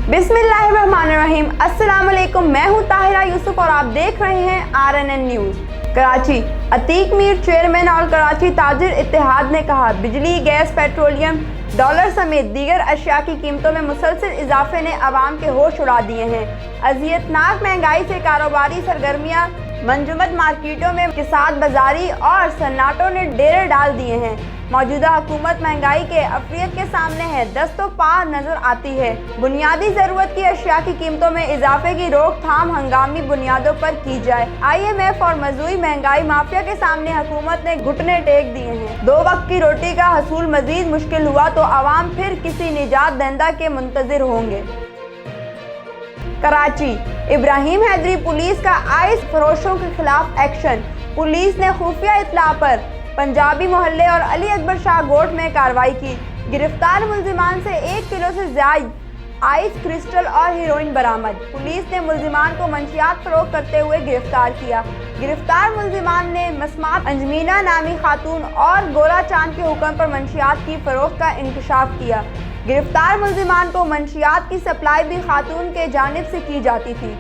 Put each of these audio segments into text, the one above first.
बिस्मिल्लाहिर्रहमानिर्रहीम। अस्सलाम वालेकुम। मैं हूँ ताहिरा यूसुफ और आप देख रहे हैं RNN news. Karachi. Atiq Mir chairman और कराची ताजिर इत्तेहाद ने कहा, बिजली, गैस, पेट्रोलियम, डॉलर समेत दीगर अशिया की कीमतों में मुसलसल इजाफे ने आवाम के होश उड़ा दिए हैं। अज़ियतनाक महंगाई से कारोबारी सरगर्मियाँ मंजमद मार्केटों में किसाद बाजारी और सन्नाटों ने डेरे डाल दिए हैं। मौजूदा हुकूमत महंगाई के अफरियत के सामने है, दस्तों पा नजर आती है। बुनियादी ज़रूरत की अशिया की कीमतों में इजाफे की रोकथाम हंगामी बुनियादों पर की जाए। IMF और मजदूरी महंगाई माफिया के सामने हुकूमत ने घुटने टेक दिए हैं। 2 वक्त की रोटी का हसूल मजीद मुश्किल हुआ तो आवाम फिर किसी निजात दहिंदा के मुंतजिर होंगे। कराची। इब्राहिम हैदरी पुलिस का आइस फरोशों के खिलाफ एक्शन। पुलिस ने खुफिया इत्तला पर पंजाबी मोहल्ले और अली अकबर शाह गोट में कार्रवाई की। गिरफ्तार मुल्जिमान से 1 किलो से ज्यादा आइस क्रिस्टल और हीरोइन बरामद। पुलिस ने मुल्जिमान को मंशियात फरोख्त करते हुए गिरफ्तार किया। गिरफ्तार मुल्जिमान ने मसमात अंजमीना नामी खातून और गोरा चांद के हुक्म पर मंशियात की फरोख्त का इंकशाफ किया। गिरफ्तार मुल्जिमान को मंशियात की सप्लाई भी खातून के जानिब से की जाती थी।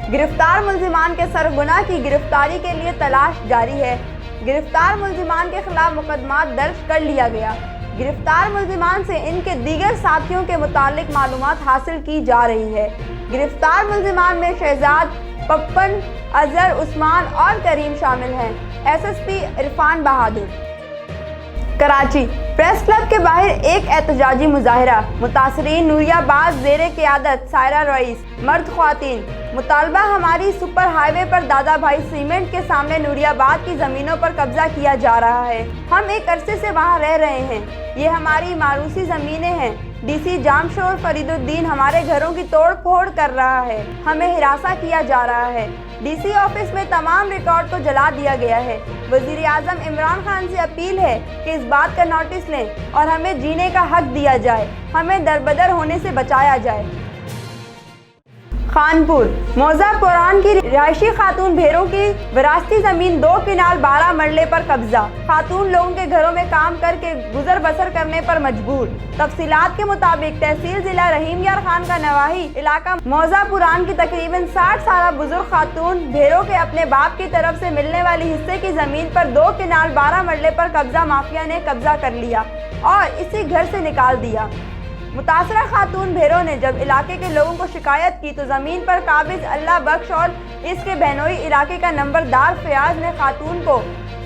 गिरफ्तार मुल्जिमान के सरगुना की गिरफ्तारी के लिए तलाश जारी है। गिरफ्तार मुल्जिमान के खिलाफ मुकदमा दर्ज कर लिया गया। गिरफ्तार मुल्जिमान से इनके दीगर साथियों के मुतालिक मालूमात हासिल की जा रही है। गिरफ्तार मुल्जिमान में शहजाद, पप्पन, अजहर, उस्मान और करीम शामिल हैं। SSP इरफान बहादुर। कराची। प्रेस क्लब के बाहर एक एहतजाजी मुजाहिरा। मुतासरीन नूरियाबाद ज़ेरे क़ियादत सायरा रईस, मर्द ख्वातीन। मुतालबा, हमारी सुपर हाईवे पर दादा भाई सीमेंट के सामने नूरियाबाद की ज़मीनों पर कब्जा किया जा रहा है। हम एक अरसे से वहाँ रह रहे हैं। ये हमारी मारूसी ज़मीनें हैं। DC जामशोर फरीदुद्दीन हमारे घरों की तोड़ फोड़ कर रहा है। हमें हिरासा किया जा रहा है। DC ऑफिस में तमाम रिकॉर्ड को जला दिया गया है। वज़ीर आज़म इमरान खान से अपील है कि इस बात का नोटिस लें और हमें जीने का हक दिया जाए, हमें दरबदर होने से बचाया जाए। खानपुर। मौजा पुरान की रिहायशी खातून भेरों की विरासती ज़मीन 2 किनाल 12 मरले पर कब्जा। खातून लोगों के घरों में काम करके गुजर बसर करने पर मजबूर। तफसीलात के मुताबिक तहसील जिला रहीम यार खान का नवाही इलाका मौजा पुरान की तकरीबन 60 साल बुजुर्ग खातून भेरों के अपने बाप की तरफ से मिलने वाली हिस्से की ज़मीन पर 2 किनाल 12 मरले पर कब्जा माफिया ने कब्जा कर लिया और इसी घर से निकाल दिया। मुतासरा खातून भेरों ने जब इलाके के लोगों को शिकायत की तो ज़मीन पर काबिज अल्लाह बख्श और इसके बहनोई इलाके का नंबरदार फयाज ने खातून को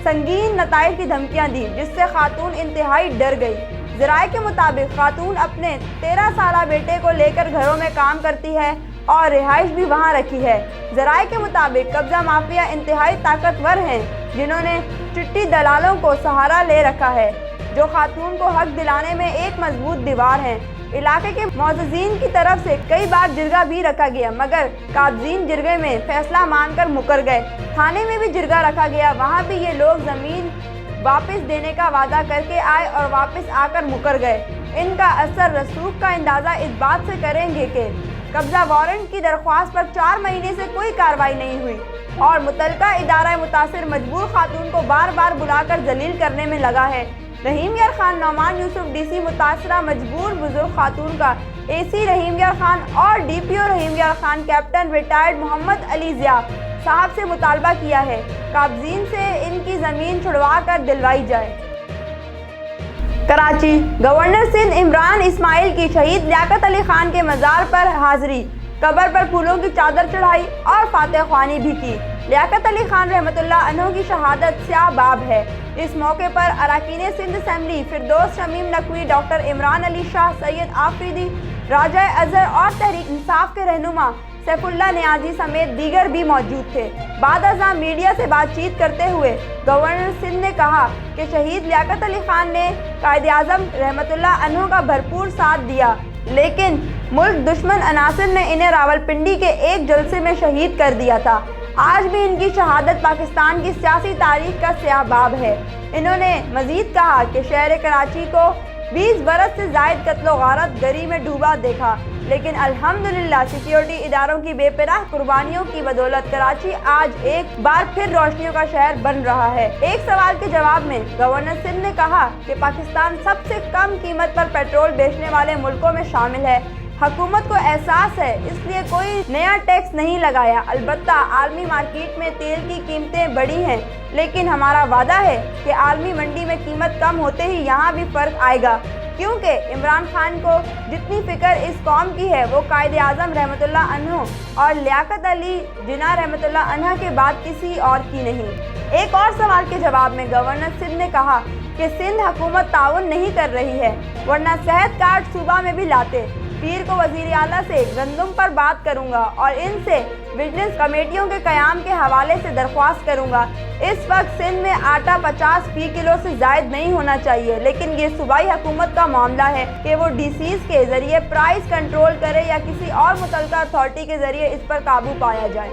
संगीन नताइज की धमकियां दी, जिससे खातून इंतहाई डर गई। ज़राए के मुताबिक खातून अपने 13 साला बेटे को लेकर घरों में काम करती है और रिहाइश भी वहाँ रखी है। ज़राए के मुताबिक कब्जा माफिया इंतहाई ताकतवर हैं, जिन्होंने चिट्टी दलालों को सहारा ले रखा है, जो खातून को हक दिलाने में एक मजबूत दीवार हैं। इलाके के मौजूदीन की तरफ से कई बार जिरगा भी रखा गया, मगर काबजीन जिरगे में फैसला मानकर मुकर गए। थाने में भी जिरगा रखा गया, वहाँ भी ये लोग ज़मीन वापस देने का वादा करके आए और वापस आकर मुकर गए। इनका असर रसूख का अंदाज़ा इस बात से करेंगे कि कब्जा वारंट की दरख्वास्त पर 4 महीने से कोई कार्रवाई नहीं हुई और मुतलका इदारा मुतासिर मजबूर खातून को बार बार बुलाकर जलील करने में लगा है। रहीम यार खान, नौमान यूसुफ DC मुतासरा मजबूर बुजुर्ग खातून का AC रहीम यार खान और DPO रहीम यार खान कैप्टन रिटायर्ड मोहम्मद अली ज़िया साहब से मुतालबा किया है, काबजीन से इनकी ज़मीन छुड़वा कर दिलवाई जाए। कराची। गवर्नर सिंध इमरान इस्माइल की शहीद लियाकत अली खान के मज़ार पर हाज़री, कब्र पर फूलों की चादर चढ़ाई और फातिहा ख्वानी भी की। लियाकत अली खान रहमतुल्लाह अन्हु की शहादत स्याह बाब है। इस मौके पर अरकान सिंध असेंबली फिरदौस शमीम नकवी, डॉक्टर इमरान अली शाह, सैयद आफरीदी, राजा अजहर और तहरीक इंसाफ के रहनुमा सैफुल्लाह नियाजी समेत दीगर भी मौजूद थे। बाद-अज़ां मीडिया से बातचीत करते हुए गवर्नर सिंध ने कहा कि शहीद लियाकत अली खान ने कायद-ए-आज़म रहमतुल्लाह अन्हु का भरपूर साथ दिया, लेकिन मुल्क दुश्मन अनासिर ने इन्हें रावलपिंडी के एक जलसे में शहीद कर दिया था। आज भी इनकी शहादत पाकिस्तान की सियासी तारीख का स्याह बाब है। इन्होंने मजीद कहा कि शहर कराची को 20 बरस से जायद कत्लो गारत गरी में डूबा देखा, लेकिन अल्हम्दुलिल्लाह सिक्योरिटी इदारों की बेपनाह कुर्बानियों की बदौलत कराची आज एक बार फिर रोशनियों का शहर बन रहा है। एक सवाल के जवाब में गवर्नर सिंध ने कहा कि पाकिस्तान सबसे कम कीमत पर पेट्रोल बेचने वाले मुल्कों में शामिल है, حکومت کو احساس ہے، اس لیے کوئی نیا ٹیکس نہیں لگایا۔ البتہ عالمی مارکیٹ میں تیل کی قیمتیں بڑھی ہیں، لیکن ہمارا وعدہ ہے کہ عالمی منڈی میں قیمت کم ہوتے ہی یہاں بھی فرق آئے گا، کیونکہ عمران خان کو جتنی فکر اس قوم کی ہے وہ قائد اعظم رحمۃ اللہ عنہ اور لیاقت علی جناح رحمۃ اللہ عنہ کے بعد کسی اور کی نہیں۔ ایک اور سوال کے جواب میں گورنر سندھ نے کہا کہ سندھ حکومت تعاون نہیں کر رہی ہے، ورنہ صحت کارڈ صوبہ میں بھی لاتے۔ پیر کو وزیر اعلیٰ سے گندم پر بات کروں گا اور ان سے وجیلنس کمیٹیوں کے قیام کے حوالے سے درخواست کروں گا۔ اس وقت سندھ میں آٹا 50 فی کلو سے زائد نہیں ہونا چاہیے، لیکن یہ صوبائی حکومت کا معاملہ ہے کہ وہ ڈی سیز کے ذریعے پرائس کنٹرول کرے یا کسی اور متعلقہ اتھارٹی کے ذریعے اس پر قابو پایا جائے۔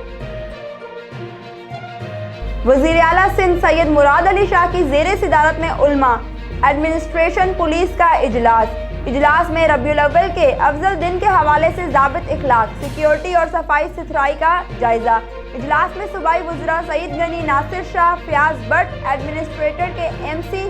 وزیر اعلیٰ سندھ سید مراد علی شاہ کی زیر صدارت میں علماء ایڈمنسٹریشن پولیس کا اجلاس میں ربیع الاول کے افضل دن کے حوالے سے ضابط اخلاق، سیکیورٹی اور صفائی ستھرائی کا جائزہ۔ اجلاس میں صوبائی وزراء Saeed Ghani, Nasir Shah, Fayaz Butt, administrator K M C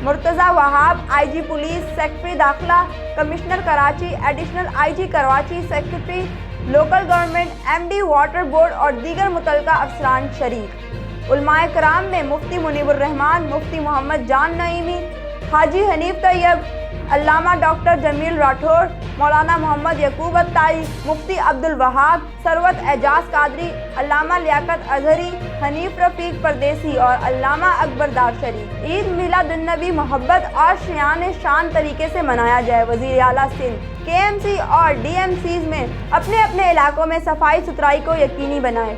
Murtaza Wahab, I G police, secretary داخلہ، commissioner Karachi, additional I G Karachi, secretary local government, M D water board اور دیگر متعلقہ افسران شریک۔ علماء کرام میں مفتی منیب الرحمان، مفتی محمد جان نعیمی، حاجی حنیف طیب، علامہ ڈاکٹر جمیل راٹھور، مولانا محمد یعقوب عطائی، مفتی عبد الوہاب، ثروت اعجاز قادری، علامہ لیاقت اظہری، حنیف رفیق پردیسی اور علامہ اکبر دار شریف۔ عید میلاد النبی محبت اور شایان شان طریقے سے منایا جائے۔ وزیر اعلیٰ سندھ کے ایم سی اور ڈی ایم سیز میں اپنے اپنے علاقوں میں صفائی ستھرائی کو یقینی بنائیں۔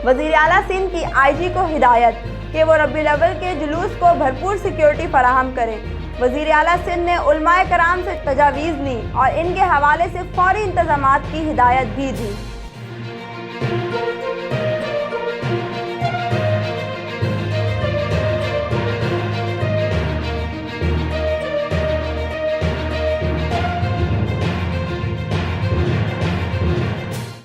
وزیر اعلیٰ سندھ کی آئی جی کو ہدایت کہ وہ ربیع الاول کے جلوس کو بھرپور سیکیورٹی فراہم کریں۔ وزیر اعلیٰ سندھ نے علماء کرام سے تجاویز لی اور ان کے حوالے سے فوری انتظامات کی ہدایت بھی دی۔